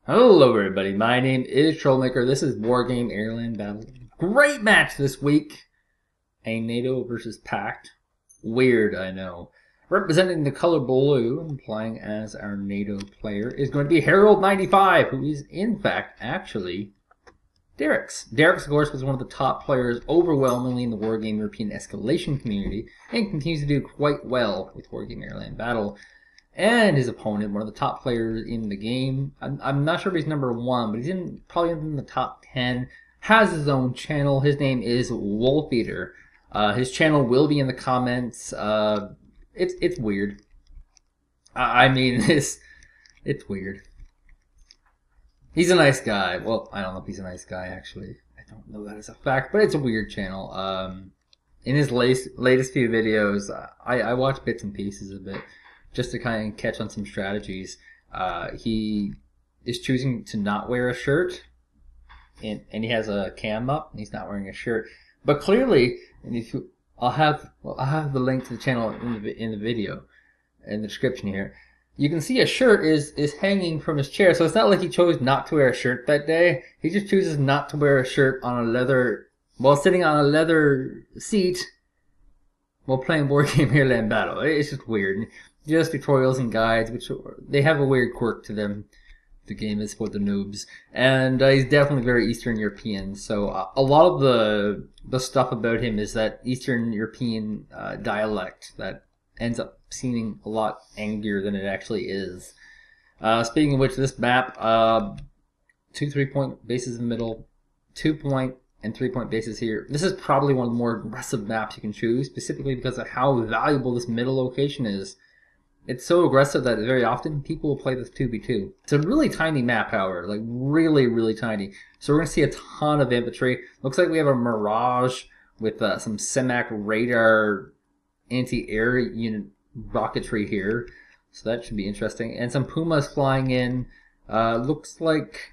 Hello everybody, my name is Troublemaker. This is Wargame AirLand Battle. Great match this week. A NATO versus Pact. Weird, I know. Representing the color blue and playing as our NATO player is going to be Harold95, who is in fact actually Darricks. Darricks, of course, was one of the top players overwhelmingly in the Wargame European escalation community and continues to do quite well with Wargame AirLand Battle. And his opponent, one of the top players in the game. I'm not sure if he's number one, but he's probably in the top 10. Has his own channel. His name is Wolfeater. His channel will be in the comments. It's weird. I mean, it's weird. He's a nice guy. Well, I don't know if he's a nice guy, actually. I don't know that as a fact, but it's a weird channel. In his latest few videos, I watch bits and pieces of it, just to kind of catch on some strategies. He is choosing to not wear a shirt, and he has a cam up, and he's not wearing a shirt. But clearly, and if you, I'll have the link to the channel in the video, in the description here. You can see a shirt is hanging from his chair, so it's not like he chose not to wear a shirt that day. He just chooses not to wear a shirt on a leather, while sitting on a leather seat, while playing Wargame AirLand Battle. It's just weird. Just tutorials and guides, which they have a weird quirk to them. The game is for the noobs, and he's definitely very Eastern European. So a lot of the stuff about him is that Eastern European dialect that ends up seeming a lot angrier than it actually is. Speaking of which, this map, 2 3-point bases in the middle, 2-point and 3-point bases here. This is probably one of the more aggressive maps you can choose, specifically because of how valuable this middle location is. It's so aggressive that very often people will play this 2v2. It's a really tiny map, however, like really, really tiny. So we're going to see a ton of infantry. Looks like we have a Mirage with some CEMAC radar anti-air unit rocketry here. So that should be interesting. And some Pumas flying in. Looks like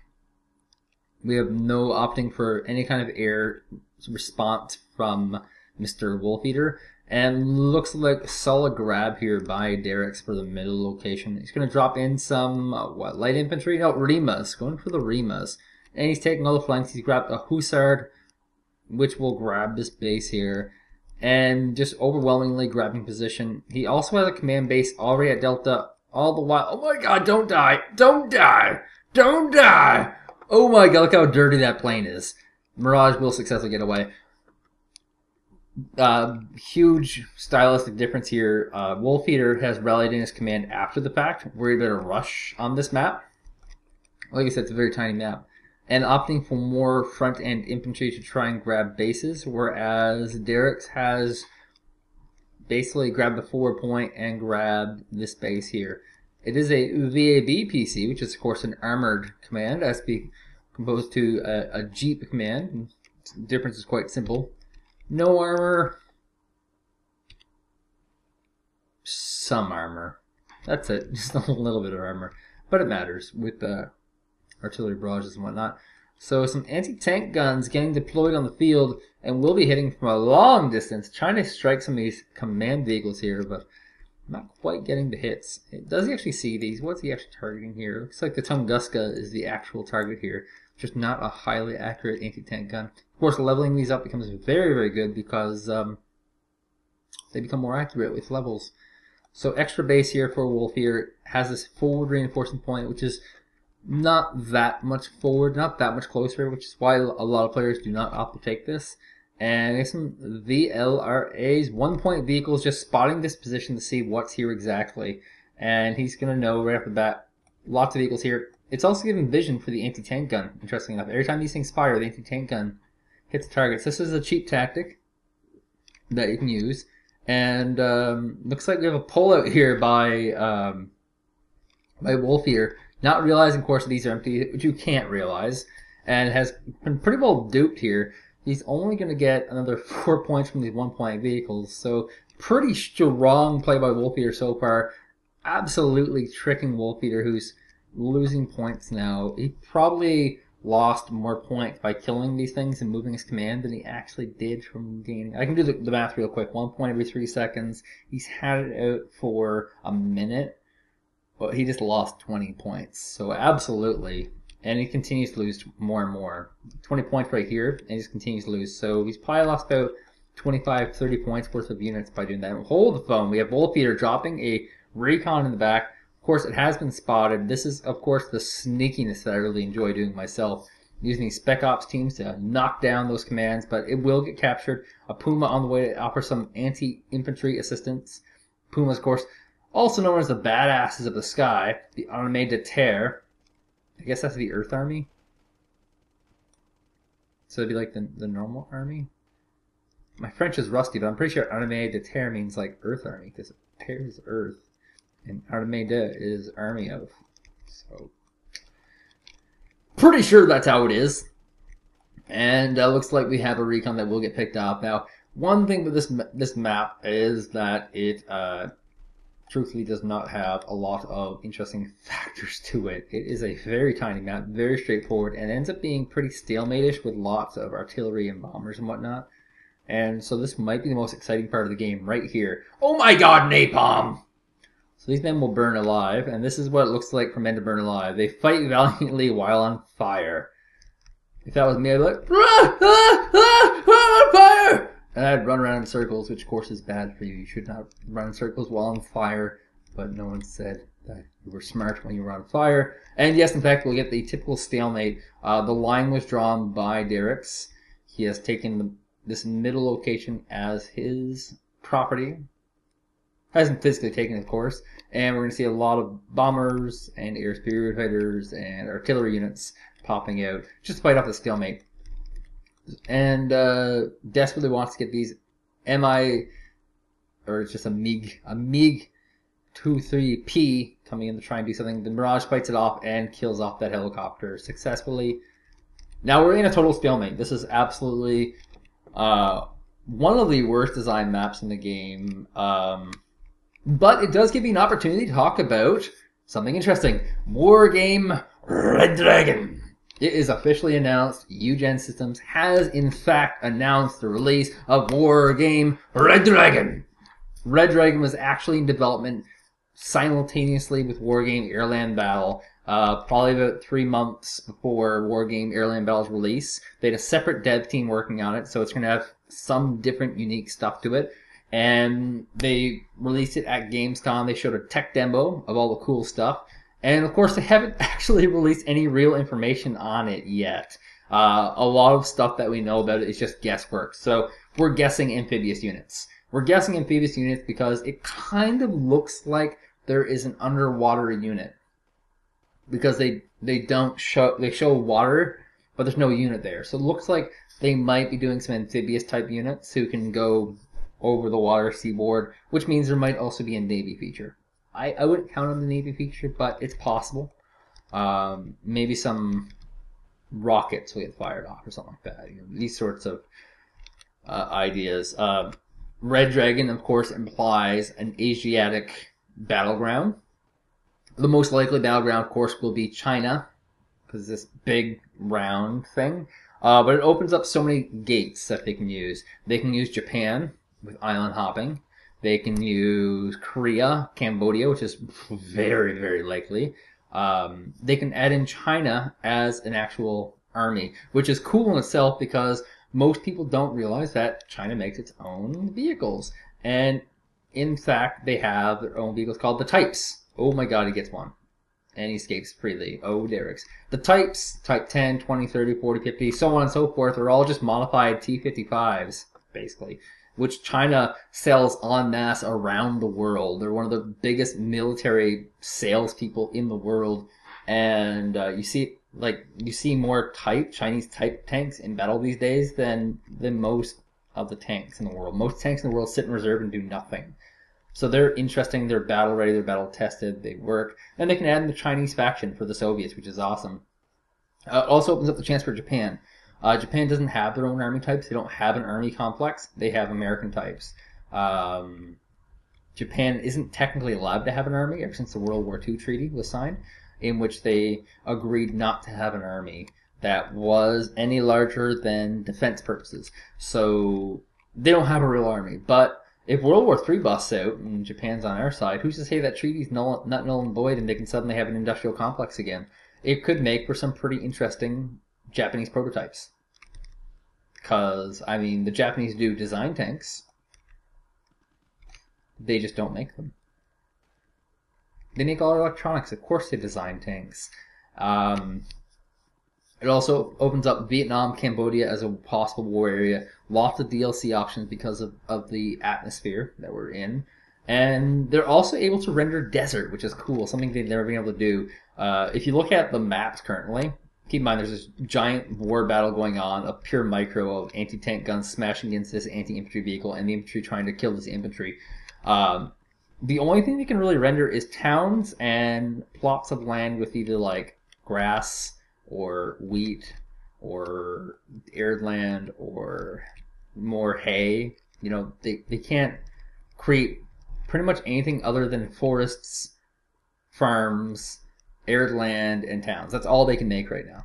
we have no opting for any kind of air response from Mr. Wolfeater. And looks like solid grab here by Darricks for the middle location. He's going to drop in some, light infantry? No, Rimas. Going for the Rimas. And he's taking all the flanks. He's grabbed a Hussard, which will grab this base here. And just overwhelmingly grabbing position. He also has a command base already at Delta all the while. Oh my god, don't die! Don't die! Don't die! Oh my god, look how dirty that plane is. Mirage will successfully get away. Huge stylistic difference here. Wolfeater has rallied in his command after the fact. We're able to rush on this map. Like I said, it's a very tiny map. And opting for more front-end infantry to try and grab bases, whereas Darricks has basically grabbed the forward point and grabbed this base here. It is a VAB PC, which is of course an armored command, as opposed to a Jeep command. The difference is quite simple. No armor. Some armor. That's it. Just a little bit of armor. But it matters with artillery barrages and whatnot. So some anti-tank guns getting deployed on the field and will be hitting from a long distance, trying to strike some of these command vehicles here, but not quite getting the hits. Does he actually see these? What's he actually targeting here? Looks like the Tunguska is the actual target here. Just not a highly accurate anti-tank gun. Of course, leveling these up becomes very, very good because they become more accurate with levels. So extra base here for Wolfeater has this forward reinforcing point, which is not that much forward, not that much closer, which is why a lot of players do not opt to take this. And there's some VLRAs, 1-point vehicles, just spotting this position to see what's here exactly. And he's going to know right off the bat, lots of vehicles here. It's also giving vision for the anti-tank gun, interesting enough. Every time these things fire, the anti-tank gun hits the targets. This is a cheap tactic that you can use. And looks like we have a pullout here by Wolfeater, not realizing, of course, that these are empty, which you can't realize, and has been pretty well duped here. He's only going to get another 4 points from these 1-point vehicles, so pretty strong play by Wolfeater so far. Absolutely tricking Wolfeater, who's losing points now. He probably lost more points by killing these things and moving his command than he actually did from gaining. I can do the math real quick. 1 point every 3 seconds. He's had it out for a minute, but he just lost 20 points. So absolutely and he continues to lose more and more. 20 points right here, and he just continues to lose. So he's probably lost about 25, 30 points worth of units by doing that. Hold the phone. We have Wolfeater dropping a recon in the back. Of course, it has been spotted. This is, of course, the sneakiness that I really enjoy doing myself. Using these spec ops teams to knock down those commands, but it will get captured. A Puma on the way to offer some anti-infantry assistance. Pumas, of course, also known as the badasses of the sky. The armée de terre. I guess that's the Earth Army. So it'd be like the normal army. My French is rusty, but I'm pretty sure armée de terre means like Earth Army, because terre is Earth, and armée de is army of. So pretty sure that's how it is. And looks like we have a recon that will get picked up. Now, one thing with this map is that it truthfully does not have a lot of interesting factors to it. It is a very tiny map, very straightforward, and ends up being pretty stalemate-ish with lots of artillery and bombers and whatnot. And so this might be the most exciting part of the game right here. Oh my god, napalm! So these men will burn alive, and this is what it looks like for men to burn alive. They fight valiantly while on fire. If that was me, I'd be like, on fire! And I'd run around in circles, which of course is bad for you. You should not run in circles while on fire, but no one said that you were smart when you were on fire. And yes, in fact, we'll get the typical stalemate. The line was drawn by Darricks. He has taken this middle location as his property. Hasn't physically taken it, of course. And we're going to see a lot of bombers and air spear fighters and artillery units popping out just to fight off the stalemate. And desperately wants to get these MI, or it's just a MiG 23P coming in to try and do something. The Mirage fights it off and kills off that helicopter successfully. Now we're in a total stalemate. This is absolutely one of the worst design maps in the game. But it does give you an opportunity to talk about something interesting. Wargame Red Dragon. It is officially announced. Eugen Systems has in fact announced the release of Wargame Red Dragon. Red Dragon was actually in development simultaneously with Wargame AirLand Battle. Probably about 3 months before Wargame AirLand Battle's release. They had a separate dev team working on it, so it's going to have some different unique stuff to it. And they released it at Gamescom. They showed a tech demo of all the cool stuff. And of course, they haven't actually released any real information on it yet. A lot of stuff that we know about it is just guesswork. So we're guessing amphibious units. We're guessing amphibious units because it kind of looks like there is an underwater unit. Because they show water, but there's no unit there. So it looks like they might be doing some amphibious type units who can go over the water seaboard, which means there might also be a Navy feature. I wouldn't count on the Navy feature, but it's possible. Maybe some rockets will get fired off or something like that. You know, these sorts of ideas. Red Dragon, of course, implies an Asiatic battleground. The most likely battleground, of course, will be China, because this big round thing. But it opens up so many gates that they can use. They can use Japan with island hopping. They can use Korea, Cambodia, which is very, very likely. They can add in China as an actual army, which is cool in itself because most people don't realize that China makes its own vehicles. And in fact, they have their own vehicles called the Types. Oh my god, he gets one. And he escapes freely. Oh, Darricks. The Types, Type 10, 20, 30, 40, 50, so on and so forth, are all just modified T-55s, basically, which China sells en masse around the world. They're one of the biggest military salespeople in the world, and you see more Chinese type tanks in battle these days than most of the tanks in the world. Most tanks in the world sit in reserve and do nothing. So they're interesting. They're battle ready. They're battle tested. They work, and they can add in the Chinese faction for the Soviets, which is awesome. It also opens up the chance for Japan. Japan doesn't have their own army types. They don't have an army complex. They have American types. Japan isn't technically allowed to have an army ever since the World War II treaty was signed, in which they agreed not to have an army that was any larger than defense purposes. So they don't have a real army. But if World War III busts out and Japan's on our side, who's to say that treaty's not null and void and they can suddenly have an industrial complex again? it could make for some pretty interesting Japanese prototypes. Because, I mean, the Japanese do design tanks. They just don't make them. They make all electronics. Of course they design tanks. It also opens up Vietnam, Cambodia as a possible war area. Lots of DLC options because of the atmosphere that we're in. And they're also able to render desert, which is cool. Something they've never been able to do. If you look at the maps currently, keep in mind there's this giant war battle going on, a pure micro of anti-tank guns smashing against this anti-infantry vehicle and the infantry trying to kill this infantry. The only thing they can really render is towns and plots of land with either like grass or wheat or arid land or more hay. You know, they can't create pretty much anything other than forests, farms, arid land, and towns. That's all they can make right now.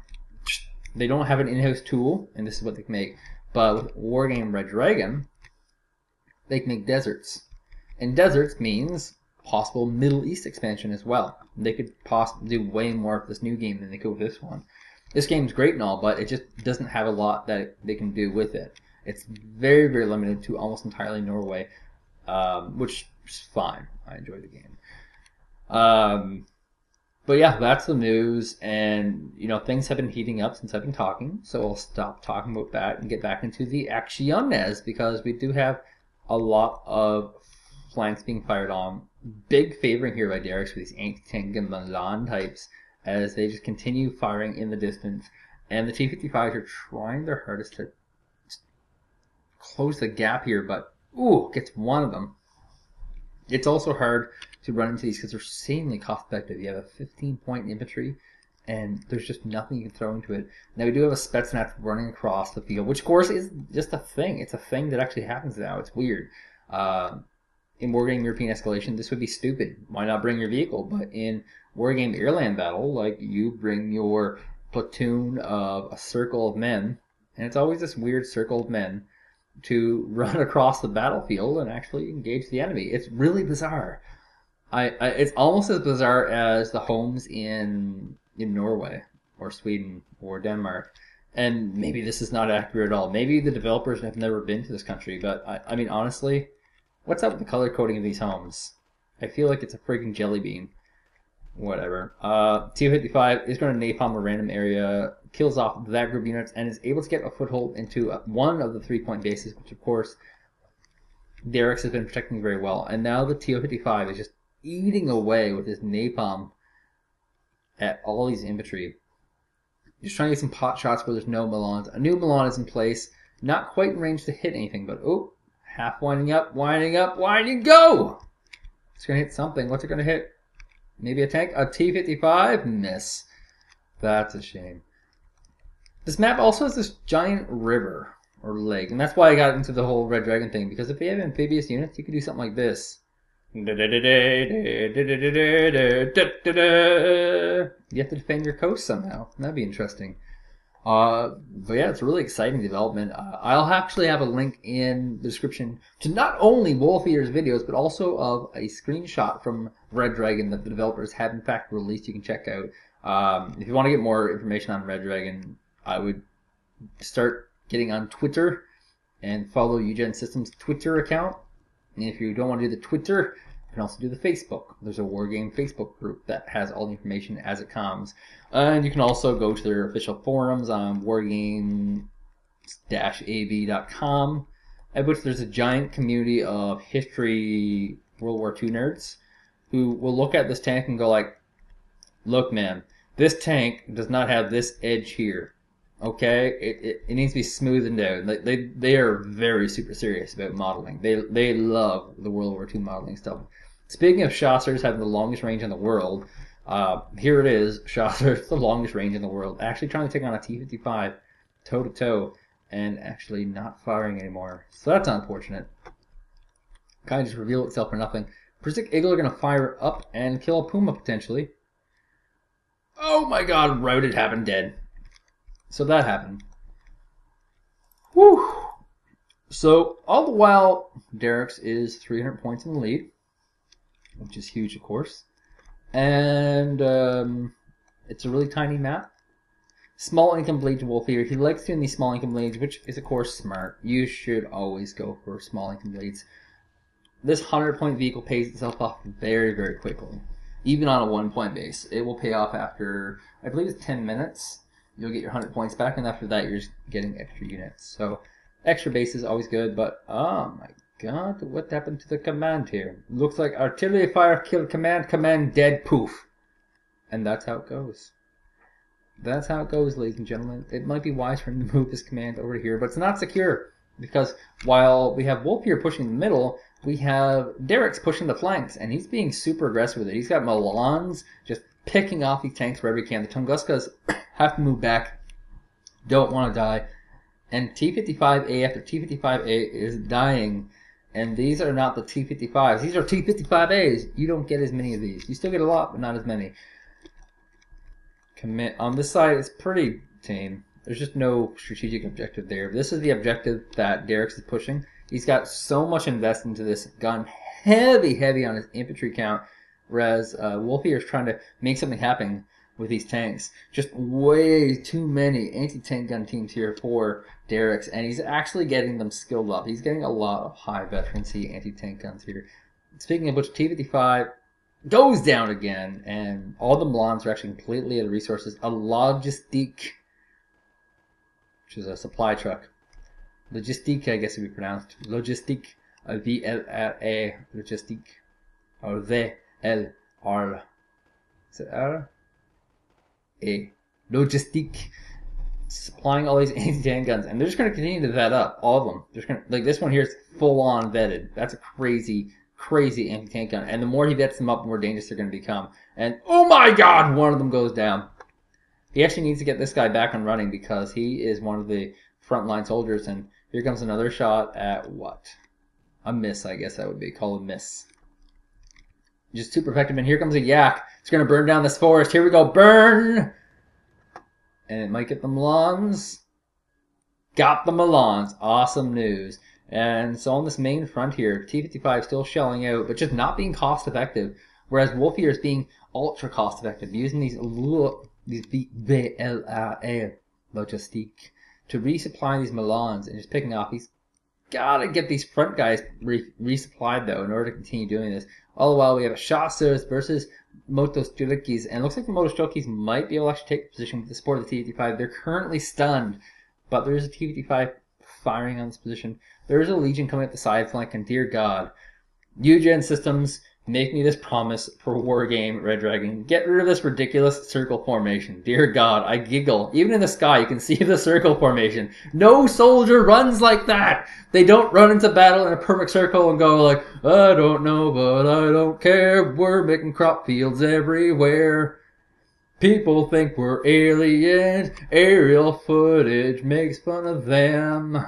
They don't have an in-house tool, and this is what they can make. But with Wargame Red Dragon, they can make deserts. And deserts means possible Middle East expansion as well. They could possibly do way more with this new game than they could with this one. This game's great and all, but it just doesn't have a lot that they can do with it. It's very, very limited to almost entirely Norway, which is fine. I enjoy the game. But yeah, that's the news, and you know, things have been heating up since I've been talking, so I'll stop talking about that and get back into the acciones, because we do have a lot of flanks being fired on. Big favoring here by Darricks for these anti-tank and Milan types as they just continue firing in the distance, and the T-55s are trying their hardest to close the gap here, but ooh, gets one of them. It's also hard to run into these because they're insanely cost effective. You have a 15-point infantry, and there's just nothing you can throw into it. Now we do have a Spetsnaz running across the field, which of course is just a thing. It's a thing that actually happens now. It's weird. In Wargame European Escalation, this would be stupid. Why not bring your vehicle? But in Wargame AirLand battle, like, you bring your platoon of a circle of men, and it's always this weird circle of men, to run across the battlefield and actually engage the enemy. It's really bizarre. It's almost as bizarre as the homes in Norway or Sweden or Denmark. And maybe this is not accurate at all. Maybe the developers have never been to this country, but I mean, honestly, what's up with the color coding of these homes? I feel like it's a freaking jelly bean. Whatever. T-55 is going to napalm a random area, kills off that group of units, and is able to get a foothold into one of the 3-point bases, which of course Darricks has been protecting very well. And now the T-55 is just eating away with his napalm at all these infantry. Just trying to get some pot shots where there's no Milans. A new Milan is in place, not quite in range to hit anything, but oh, half winding up, go! It's going to hit something. What's it going to hit? Maybe a tank? A T-55? Miss. That's a shame. This map also has this giant river or lake, and that's why I got into the whole Red Dragon thing, because if they have amphibious units, you could do something like this. You have to defend your coast somehow. That'd be interesting. But yeah, it's a really exciting development. I'll actually have a link in the description to not only Wolfeater's videos, but also of a screenshot from Red Dragon that the developers have in fact released. You can check out. If you want to get more information on Red Dragon, I would start getting on Twitter and follow Eugen Systems' Twitter account. And if you don't want to do the Twitter, you can also do the Facebook. There's a Wargame Facebook group that has all the information as it comes. And you can also go to their official forums on wargame-ab.com, at which there's a giant community of history World War II nerds who will look at this tank and go like, look man, this tank does not have this edge here. Okay, it needs to be smoothened out. They are very super serious about modeling. They love the World War II modeling stuff. Speaking of Chasseurs having the longest range in the world, here it is, Chasseurs, the longest range in the world, actually trying to take on a T-55 toe-to-toe and actually not firing anymore. So that's unfortunate. Kind of just revealed itself for nothing. Prusik Eagle are going to fire up and kill a Puma potentially. Oh my god, routed, happened, dead. So that happened. Whew. So all the while, Darricks is 300 points in the lead, which is huge, of course. And It's a really tiny map. Small income bleeds Wolfeater. He likes doing these small income bleeds, which is of course smart. You should always go for small income bleeds. This 100-point vehicle pays itself off very, very quickly. Even on a 1-point base. It will pay off after, I believe it's 10 minutes. You'll get your 100 points back, and after that you're just getting extra units. So extra base is always good, but oh my god, what happened to the command here? Looks like artillery fire killed command dead poof. And that's how it goes. That's how it goes, ladies and gentlemen. It might be wise for him to move this command over here, but it's not secure. Because while we have Wolfeater pushing the middle, we have Darricks pushing the flanks, and he's being super aggressive with it. He's got Milans just picking off these tanks wherever he can. The Tunguskas have to move back, don't want to die. And T-55A after T-55A is dying. And these are not the T-55s. These are T-55As. You don't get as many of these. You still get a lot, but not as many. Commit on this side is pretty tame. There's just no strategic objective there. This is the objective that Darricks is pushing. He's got so much invested into this gun, heavy on his infantry count, whereas Wolfeater is trying to make something happen with these tanks. Just way too many anti-tank gun teams here for Darricks, and he's actually getting them skilled up. He's getting a lot of high veterancy anti-tank guns here. Speaking of which, T-55 goes down again, and all the Milans are actually completely out of resources. A logistique, which is a supply truck. Logistique, I guess it would be pronounced. Logistique, V-L-R-A, logistique, or V-L-R. Is it R? A. Logistique. Supplying all these anti-tank guns, and they're just going to continue to vet up all of them. They're just going to, like this one here is full on vetted. That's a crazy anti-tank gun, and the more he vets them up, the more dangerous they're going to become. And oh my god, one of them goes down. He actually needs to get this guy back and running because he is one of the frontline soldiers. And here comes another shot at what? A miss, I guess that would be called a miss. Just super effective. And here comes a yak. It's going to burn down this forest. Here we go, burn. And it might get the Milans. Got the Milans. Awesome news. And so on this main front here, T-55 still shelling out, but just not being cost effective. Whereas Wolfeater is being ultra cost effective, using these VLRA logistique to resupply these Milans and just picking off. He's got to get these front guys resupplied though in order to continue doing this. All the while we have a Chasseurs versus Motostrelkis, and it looks like the Motostrelkis might be able to actually take position with the support of the T-55. They're currently stunned, but there is a T-55 firing on this position. There is a Legion coming up the side flank, and dear God, Eugen Systems, make me this promise for Wargame Red Dragon. Get rid of this ridiculous circle formation. Dear God, I giggle. Even in the sky, you can see the circle formation. No soldier runs like that. They don't run into battle in a perfect circle and go like, I don't know, but I don't care. We're making crop fields everywhere. People think we're aliens. Aerial footage makes fun of them.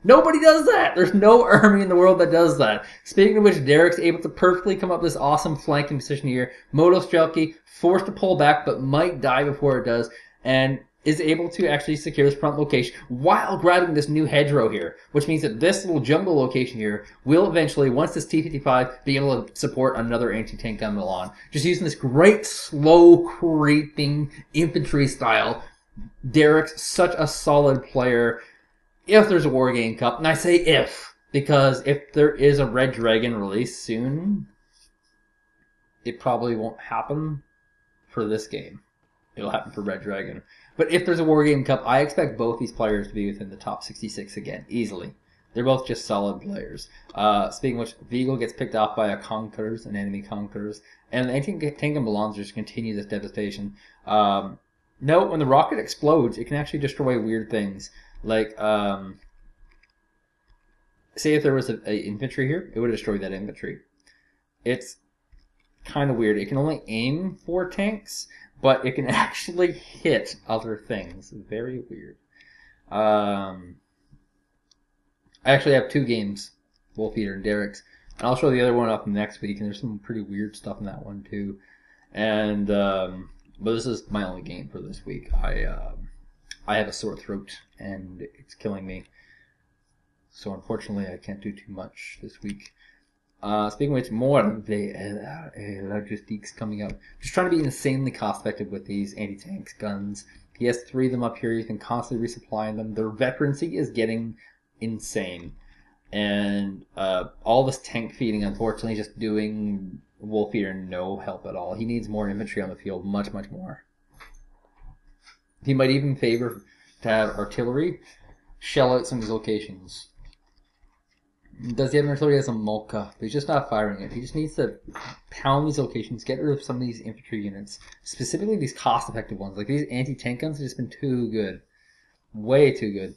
Nobody does that. There's no army in the world that does that. Speaking of which, Darricks able to perfectly come up with this awesome flanking position here. Motostrelki forced to pull back, but might die before it does, and is able to actually secure this front location while grabbing this new hedgerow here, which means that this little jungle location here will eventually, once this T-55, be able to support another anti-tank gun Milan. Just using this great, slow, creeping infantry style. Darricks, such a solid player. If there's a Wargame Cup, and I say if, because if there is a Red Dragon release soon, it probably won't happen for this game. It'll happen for Red Dragon. But if there's a Wargame Cup, I expect both these players to be within the top 66 again, easily. They're both just solid players. Speaking of which, Vigo gets picked off by a Conquerors, an enemy Conquerors, and the anti-tank and Milans just continue this devastation. Note, when the rocket explodes, it can actually destroy weird things. Like, say if there was a infantry here, it would destroy that infantry. It's kind of weird. It can only aim for tanks, but it can actually hit other things. Very weird. I actually have 2 games, Wolfeater and Darricks, and I'll show the other one up next week, and there's some pretty weird stuff in that one too. And but this is my only game for this week. I have a sore throat, and it's killing me. So unfortunately, I can't do too much this week. Speaking of which, more of the logistics coming up. Just trying to be insanely cost effective with these anti-tank guns. He has 3 of them up here. He's been constantly resupplying them. Their veterancy is getting insane. And all this tank feeding, unfortunately, just doing Wolfeater no help at all. He needs more infantry on the field, much, much more. He might even favor to have artillery shell out some of these locations. Does he have an artillery as a Molka? But he's just not firing it. He just needs to pound these locations, get rid of some of these infantry units. Specifically these cost-effective ones. Like these anti-tank guns have just been too good. Way too good.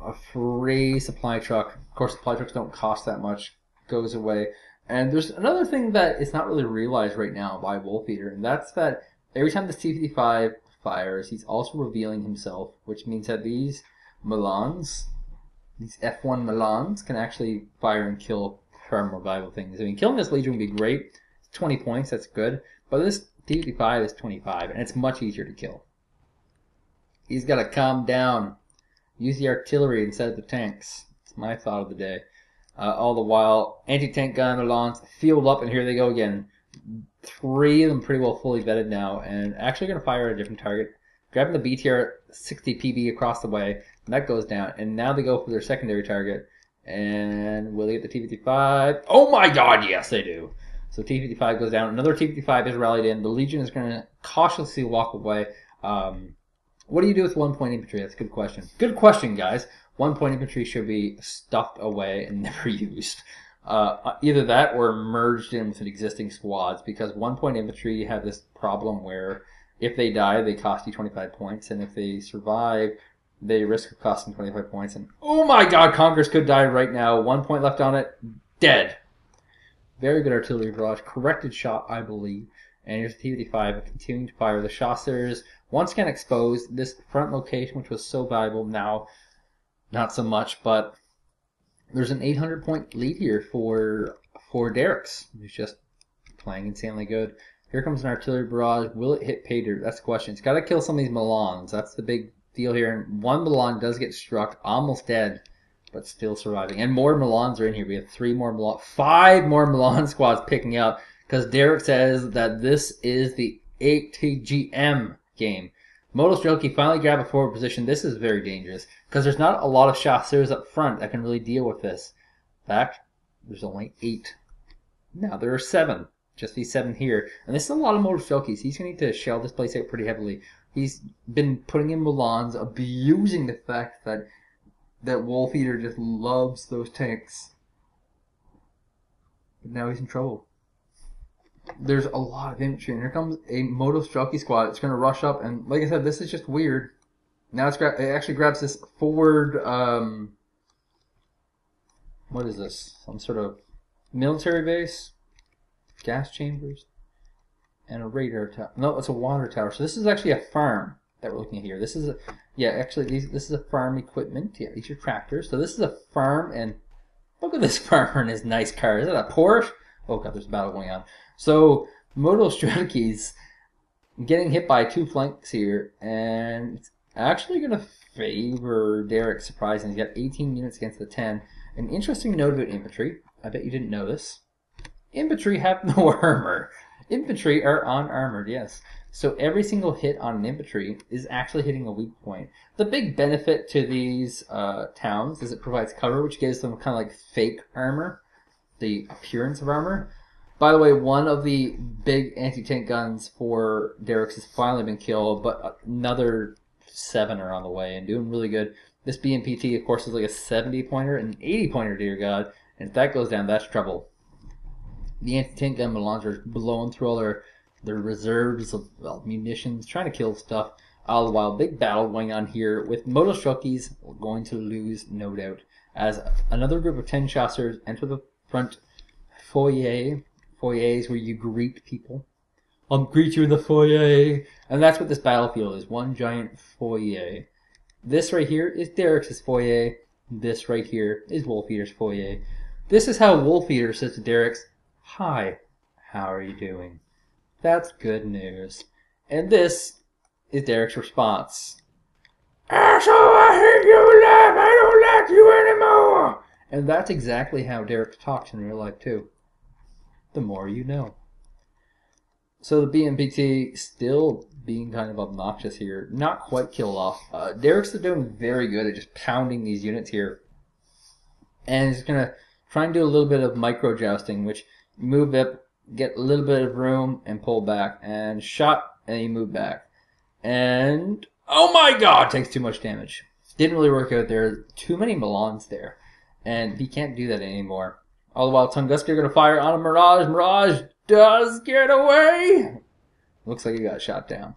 A free supply truck. Of course, supply trucks don't cost that much. Goes away. And there's another thing that is not really realized right now by Wolfeater, and that's that every time the T-55 fires, he's also revealing himself, which means that these Milans, these F1 Milans, can actually fire and kill far more valuable things. I mean, killing this Legion would be great. It's 20 points, that's good. But this T-55 is 25, and it's much easier to kill. He's got to calm down. Use the artillery instead of the tanks. It's my thought of the day. All the while, anti-tank gun Milans field up, and here they go again. 3 of them pretty well fully vetted now, and actually going to fire at a different target. Grabbing the BTR 60 PB across the way, and that goes down. And now they go for their secondary target. And will they get the T-55? Oh my god, yes they do. So T-55 goes down. Another T-55 is rallied in. The Legion is going to cautiously walk away. What do you do with 1-point infantry? That's a good question. Good question, guys. 1-point infantry should be stuffed away and never used. Either that or merged in with existing squads, because 1-point infantry have this problem where if they die, they cost you 25 points, and if they survive, they risk of costing 25 points. And oh my god, Congress could die right now. 1 point left on it, dead. Very good artillery barrage. Corrected shot, I believe. And here's the T-55 continuing to fire. The Chasseurs once again exposed this front location, which was so valuable. Now, not so much, but there's an 800-point lead here for Darricks, who's just playing insanely good. Here comes an artillery barrage. Will it hit pay dirt? That's the question. It's got to kill some of these Milans. That's the big deal here. And one Milan does get struck, almost dead, but still surviving. And more Milans are in here. We have 3 more Milan, 5 more Milan squads picking up, because Darricks says that this is the ATGM game. Motostrelki finally grab a forward position. This is very dangerous, because there's not a lot of chasseurs up front that can really deal with this. In fact, there's only 8. Now there are 7. Just these 7 here. And this is a lot of Motostrelkis. He's going to need to shell this place out pretty heavily. He's been putting in Milans, abusing the fact that Wolfeater just loves those tanks. But now he's in trouble. There's a lot of infantry, and here comes a Motostrelki squad. It's going to rush up, and like I said, this is just weird. Now it actually grabs this forward, what is this? Some sort of military base? Gas chambers? And a radar tower. No, it's a water tower. So this is actually a farm that we're looking at here. This is this is a farm equipment. Yeah, these are tractors. So this is a farm, and look at this farmer in his nice car. Is that a Porsche? Oh god, there's a battle going on. So Motostrelki's getting hit by 2 flanks here, and it's actually going to favor Darricks, surprising. He's got 18 units against the 10. An interesting note about infantry. I bet you didn't know this. Infantry have no armor. Infantry are unarmored, yes. So every single hit on an infantry is actually hitting a weak point. The big benefit to these towns is it provides cover, which gives them kind of like fake armor, the appearance of armor. By the way, one of the big anti-tank guns for Darricks has finally been killed, but another 7 are on the way and doing really good. This BMPT, of course, is like a 70-pointer and an 80-pointer, dear God. And if that goes down, that's trouble. The anti-tank gun Milans are blowing through all their reserves of munitions, trying to kill stuff. All the while, big battle going on here with Motostrelkis going to lose, no doubt. As another group of 10 chasseurs enter the front foyer. Foyer is where you greet people. I'll greet you in the foyer. And that's what this battlefield is. One giant foyer. This right here is Darricks' foyer. This right here is Wolfeater's foyer. This is how Wolfeater says to Darricks, "Hi, how are you doing?" That's good news. And this is Darricks' response. "Asshole, I hate you, laugh. I don't like you anymore. And that's exactly how Darricks talks in real life too. The more you know. So the BMPT still being kind of obnoxious here. Not quite killed off. Darricks is doing very good at just pounding these units here. And he's going to try and do a little bit of micro jousting, which you move up, get a little bit of room, and pull back. And shot, and you move back. And, oh my god, takes too much damage. Didn't really work out there. Too many Milans there. And he can't do that anymore. All the while, Tunguska are going to fire on a Mirage. Mirage does get away. Looks like he got shot down.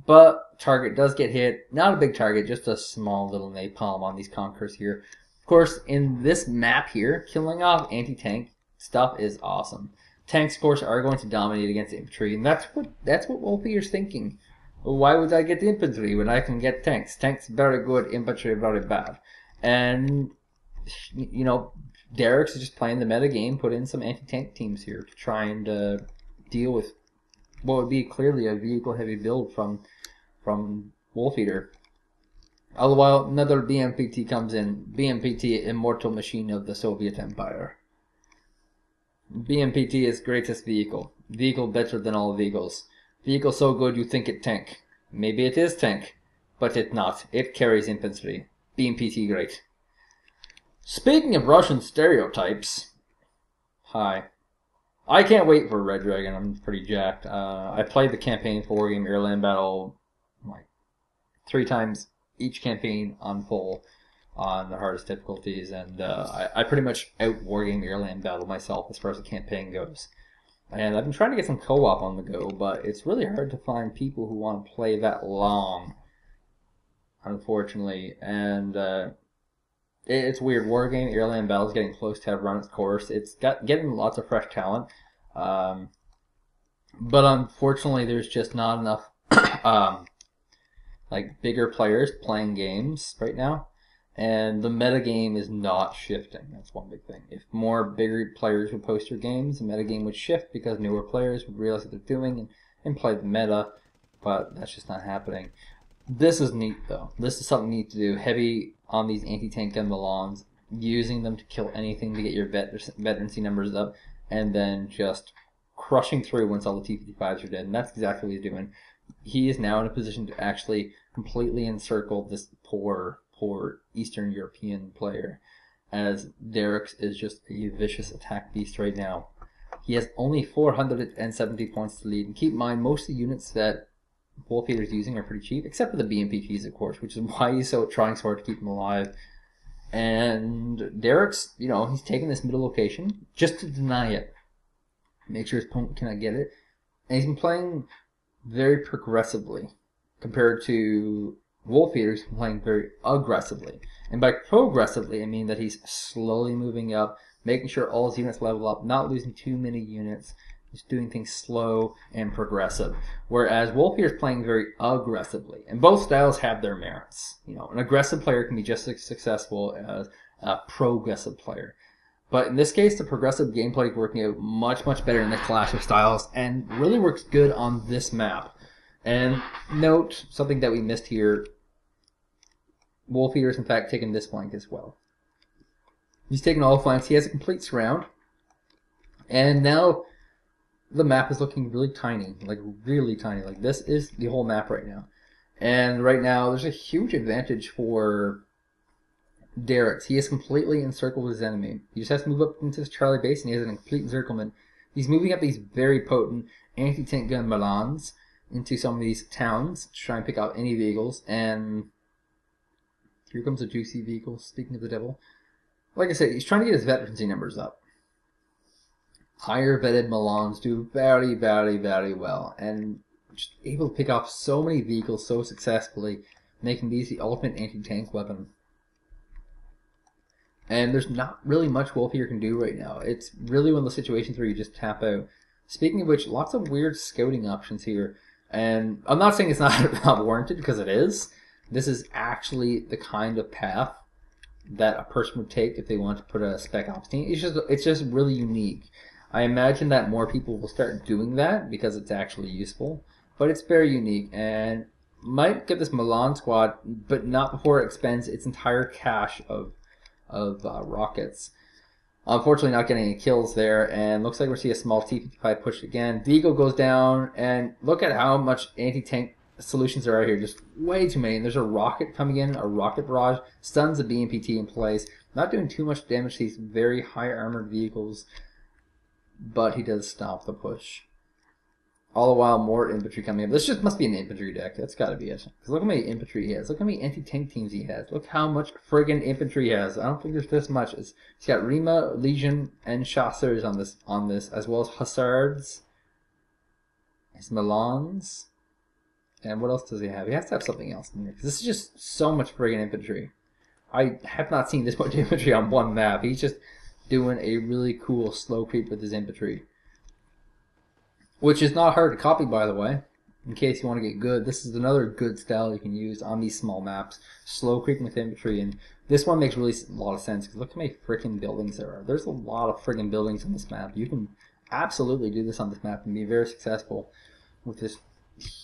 But target does get hit. Not a big target, just a small little napalm on these Conquerors here. Of course, in this map here, killing off anti-tank stuff is awesome. Tanks, of course, are going to dominate against infantry, and that's what Wolfeater's thinking. Well, why would I get the infantry when I can get tanks? Tanks very good, infantry very bad. And, you know, Darricks is just playing the meta game, put in some anti-tank teams here to try and deal with what would be clearly a vehicle-heavy build from Wolfeater. All the while, another BMPT comes in. BMPT, immortal machine of the Soviet Empire. BMPT is greatest vehicle. Vehicle better than all vehicles. Vehicle so good you think it tank. Maybe it is tank, but it not. It carries infantry. BMPT great. Speaking of Russian stereotypes, hi. I can't wait for Red Dragon. I'm pretty jacked. I played the campaign for Wargame AirLand Battle like 3 times each campaign on full on the hardest difficulties, and I pretty much out Wargame AirLand Battle myself as far as the campaign goes. And I've been trying to get some co-op on the go, but it's really hard to find people who want to play that long, unfortunately. And it's weird. Wargame AirLand Battle is getting close to have run its course. It's getting lots of fresh talent, but unfortunately, there's just not enough like bigger players playing games right now, and the metagame is not shifting. That's one big thing. If more bigger players would post their games, the metagame would shift because newer players would realize what they're doing and play the meta, but that's just not happening. This is neat though. This is something neat to do. Heavy on these anti-tank gun Milans, using them to kill anything to get your veterancy numbers up, and then just crushing through once all the T-55s are dead. And that's exactly what he's doing. He is now in a position to actually completely encircle this poor Eastern European player, as Darricks is just a vicious attack beast right now. He has only 470 points to lead. And keep in mind, most of the units that Wolfeater is using are pretty cheap, except for the BMPTs, of course, which is why he's trying so hard to keep them alive. And Darricks, you know, he's taking this middle location just to deny it, make sure his opponent cannot get it. And he's been playing very progressively compared to Wolfeater, who's been playing very aggressively. And by progressively, I mean that he's slowly moving up, making sure all his units level up, not losing too many units, just doing things slow and progressive. Whereas Wolfeater is playing very aggressively. And both styles have their merits. You know, an aggressive player can be just as successful as a progressive player. But in this case, the progressive gameplay is working out much, much better in the clash of styles, and really works good on this map. And note something that we missed here. Wolfeater is in fact taking this flank as well. He's taking all flanks. He has a complete surround. And now the map is looking really tiny, like really tiny. Like this is the whole map right now. And right now there's a huge advantage for Darricks. He has completely encircled his enemy. He just has to move up into this Charlie base, and he has a complete encirclement. He's moving up these very potent anti-tank gun Milans into some of these towns to try and pick out any vehicles. And here comes a juicy vehicle, speaking of the devil. Like I said, he's trying to get his veterancy numbers up. Higher vetted Milans do very, very, very well, and just able to pick off so many vehicles so successfully, making these the ultimate anti-tank weapon. And there's not really much Wolfeater can do right now. It's really one of those situations where you just tap out. Speaking of which, lots of weird scouting options here. And I'm not saying it's not warranted, because it is. This is actually the kind of path that a person would take if they want to put a spec ops team. It's just really unique. I imagine that more people will start doing that because it's actually useful. But it's very unique, and might get this Milan squad, but not before it expends its entire cache of rockets. Unfortunately, not getting any kills there, and looks like we're seeing a small T-55 push again. Deagle goes down, and look at how much anti-tank solutions there are here. Just way too many. And there's a rocket coming in, a rocket barrage, stuns the BMPT in place. Not doing too much damage to these very high armored vehicles, but he does stop the push. All the while, more infantry coming in. This just must be an infantry deck. That's got to be it. Because look how many infantry he has. Look how many anti-tank teams he has. Look how much friggin' infantry he has. I don't think there's this much. He's got Rima, Legion, and Chasseurs on this, as well as Hussards, his Milans, and what else does he have? He has to have something else in here. Because this is just so much friggin' infantry. I have not seen this much infantry on one map. He's just doing a really cool slow creep with his infantry. Which is not hard to copy, by the way, in case you want to get good. This is another good style you can use on these small maps. Slow creeping with infantry, and this one makes really a lot of sense, because look how many freaking buildings there are. There's a lot of freaking buildings on this map. You can absolutely do this on this map and be very successful with this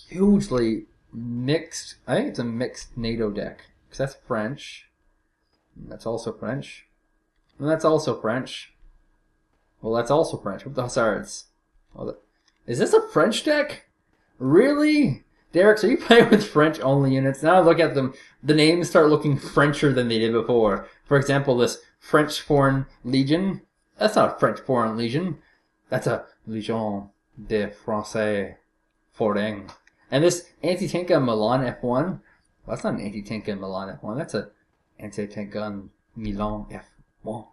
hugely mixed, I think it's a mixed NATO deck, because that's French, and that's also French, and that's also French. Well, that's also French with the Hussards. Well, is this a French deck? Really? Darricks, are you playing with French-only units? Now I look at them, the names start looking Frencher than they did before. For example, this French Foreign Legion. That's not a French Foreign Legion. That's a Légion de Français Forain. And this anti-tank gun Milan F1, well, that's not an anti-tank gun Milan F1. That's a anti-tank gun Milan F1.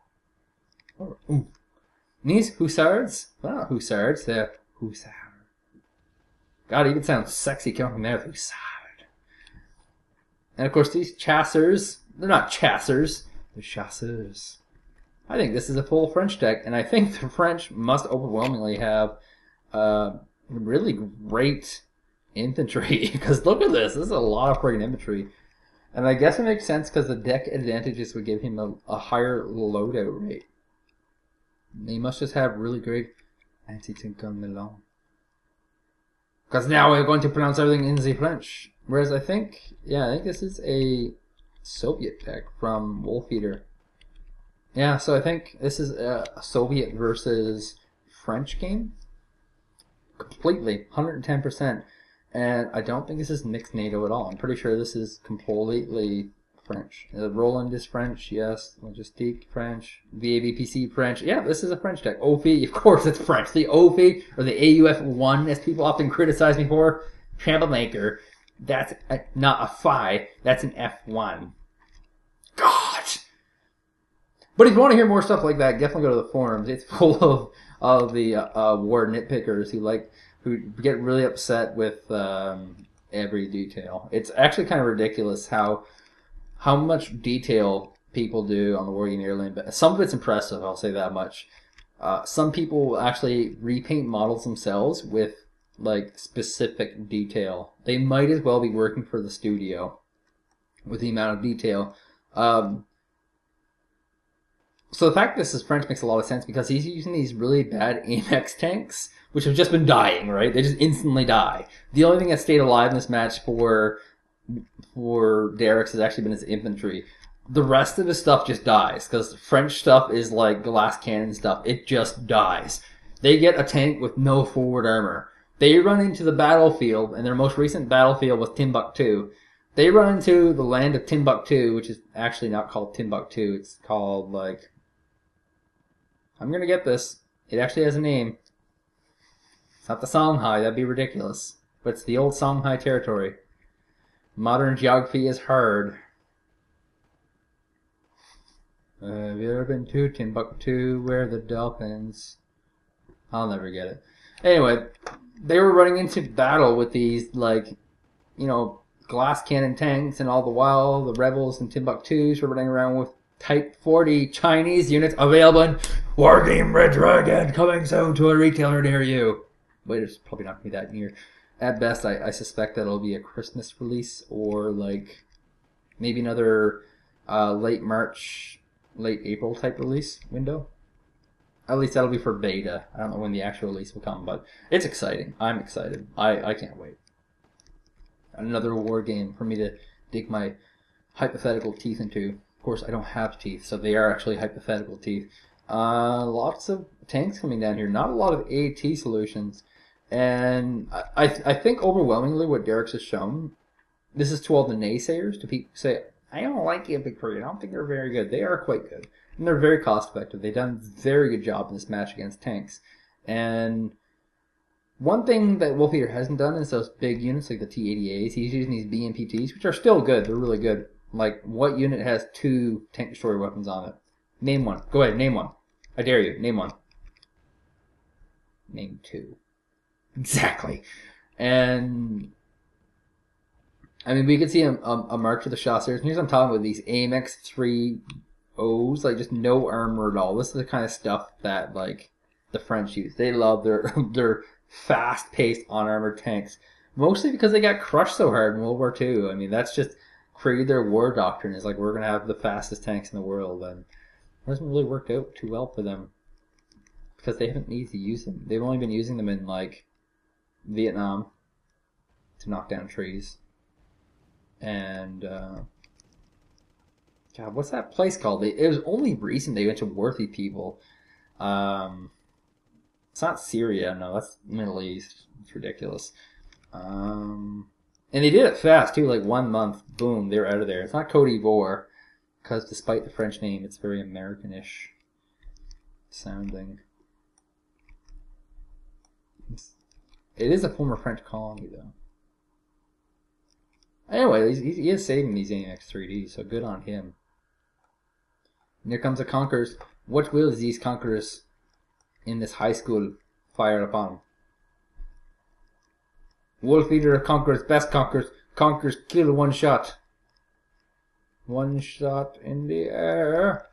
Ooh. These Hussards? Well, not Hussards, they're Hussard. God, it even sounds sexy coming from there. Hussard. And of course, these Chasseurs, they're not Chasseurs, they're Chasseurs. I think this is a full French deck, and I think the French must overwhelmingly have really great infantry. Because look at this. This is a lot of friggin' infantry. And I guess it makes sense because the deck advantages would give him a higher loadout rate. He must just have really great anti-tank gun Milan. Because now we're going to pronounce everything in the French. Whereas I think this is a Soviet deck from Wolfeater. Yeah, so I think this is a Soviet versus French game. Completely, 110%. And I don't think this is mixed NATO at all. I'm pretty sure this is completely French. Roland is French, yes. Logistique, French. VAVPC, French. Yeah, this is a French deck. OFI, of course it's French. The OFI, or the AUF1, as people often criticize me for. Troublemaker. That's not a Phi, that's an F1. God! But if you want to hear more stuff like that, definitely go to the forums. It's full of the war nitpickers who get really upset with every detail. It's actually kind of ridiculous how much detail people do on the Wargame AirLand. But some of it's impressive, I'll say that much. Some people actually repaint models themselves with specific detail. They might as well be working for the studio with the amount of detail. So the fact this is French makes a lot of sense because he's using these really bad AMX tanks, which have just been dying, right? They just instantly die. The only thing that stayed alive in this match for Darricks has actually been his infantry. The rest of his stuff just dies because French stuff is like glass cannon stuff. It just dies. They get a tank with no forward armor. They run into the battlefield, and their most recent battlefield was Timbuktu. They run into the land of Timbuktu, which is actually not called Timbuktu. It's called I'm gonna get this. It actually has a name. It's not the Songhai, that'd be ridiculous. But it's the old Songhai territory. Modern geography is hard. Have you ever been to Timbuktu where the dolphins... I'll never get it. Anyway, they were running into battle with these, glass cannon tanks, and all the while the rebels and Timbuktus were running around with Type 40 Chinese units available in Wargame Red Dragon, coming soon to a retailer near you. Wait, it's probably not going to be that near. At best, I suspect that it'll be a Christmas release or maybe another late March, late April type release window. At least that'll be for beta. I don't know when the actual release will come, but it's exciting. I'm excited. I can't wait. Another war game for me to dig my hypothetical teeth into. course, I don't have teeth, so they are actually hypothetical teeth. Lots of tanks coming down here. Not a lot of AT solutions. And I think overwhelmingly what Darricks has shown, this is to all the naysayers, to people say, I don't like Infantry. I don't think they're very good. They are quite good. And they're very cost effective. They've done a very good job in this match against tanks. And one thing that Wolfeater hasn't done is those big units like the T-80As. He's using these BMPTs, which are still good. They're really good. Like, what unit has 2 tank destroyer weapons on it? Name one. Go ahead, name one. I dare you. Name one. Name 2. Exactly. And I mean, we could see a march of the Chasseurs. And here's what I'm talking about, these AMX 3Os, like just no armor at all. This is the kind of stuff that like the French use. They love their fast-paced on-armored tanks, mostly because they got crushed so hard in World War II. I mean, that's just created their war doctrine. Is like, we're gonna have the fastest tanks in the world, and it hasn't really worked out too well for them because they haven't needed to use them. They've only been using them in like Vietnam to knock down trees. And God, what's that place called? It was only recent they went to Worthy people. It's not Syria, no, that's Middle East. It's ridiculous. And they did it fast too, like 1 month, boom, they're out of there. It's not Côte d'Ivoire, because despite the French name, it's very Americanish sounding. It is a former French colony, though. Anyway, he is saving these AMX 3D, so good on him. And here comes the Conquerors. What will these Conquerors in this high school fire upon? Wolfeater conquers, best conquers. Conquers kill one shot. One shot in the air.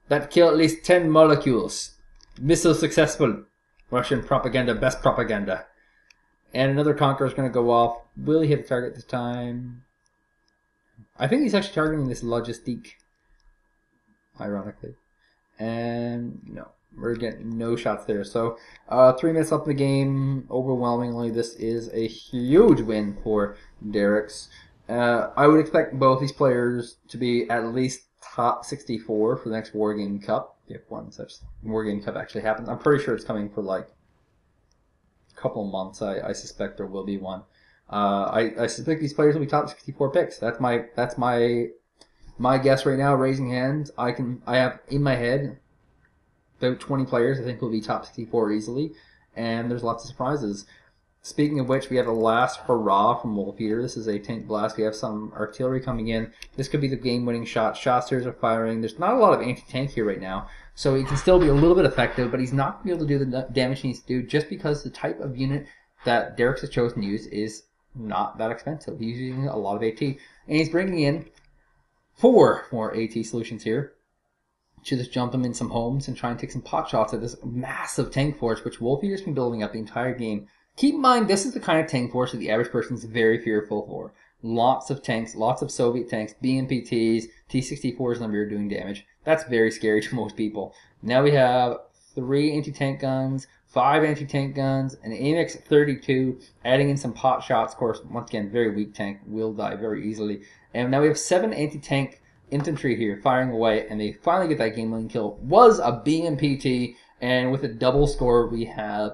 That kill at least 10 molecules. Missile successful. Russian propaganda, best propaganda. And another Conqueror is going to go off. Will he hit a target this time? I think he's actually targeting this logistique. Ironically. And no. We're getting no shots there. So 3 minutes left in the game. Overwhelmingly, this is a huge win for Darricks. I would expect both these players to be at least top 64 for the next Wargame Cup. If one such Wargame Cup actually happens. I'm pretty sure it's coming for like a couple months. I suspect there will be one. I suspect these players will be top 64 picks. That's my guess right now. Raising hands, I have in my head about 20 players I think will be top 64 easily, and there's lots of surprises. Speaking of which, we have the last hurrah from Wolfeater. This is a tank blast. We have some artillery coming in. This could be the game-winning shot. Chasseurs are firing. There's not a lot of anti-tank here right now, so he can still be a little bit effective, but he's not going to be able to do the damage he needs to do just because the type of unit that Darricks has chosen to use is not that expensive. He's using a lot of AT, and he's bringing in 4 more AT solutions here. Should just jump them in some homes and try and take some pot shots at this massive tank force, which Wolfeater's been building up the entire game. Keep in mind, this is the kind of tank force that the average person is very fearful for. Lots of tanks, lots of Soviet tanks, BMPTs, T-64s in the rear doing damage. That's very scary to most people. Now we have 3 anti-tank guns, 5 anti-tank guns, an AMX 32, adding in some pot shots. Of course, once again, very weak tank, will die very easily. And now we have 7 anti-tank infantry here firing away, and they finally get that game-winning kill. Was a BMPT, and with a double score, we have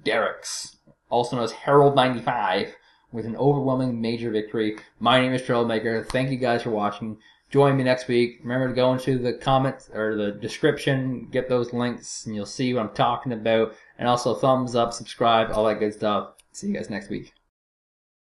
Darricks, also known as Harold 95, with an overwhelming major victory. My name is Troublemaker. Thank you guys for watching. Join me next week. Remember to go into the comments or the description, get those links, and you'll see what I'm talking about. And also thumbs up, subscribe, all that good stuff. See you guys next week.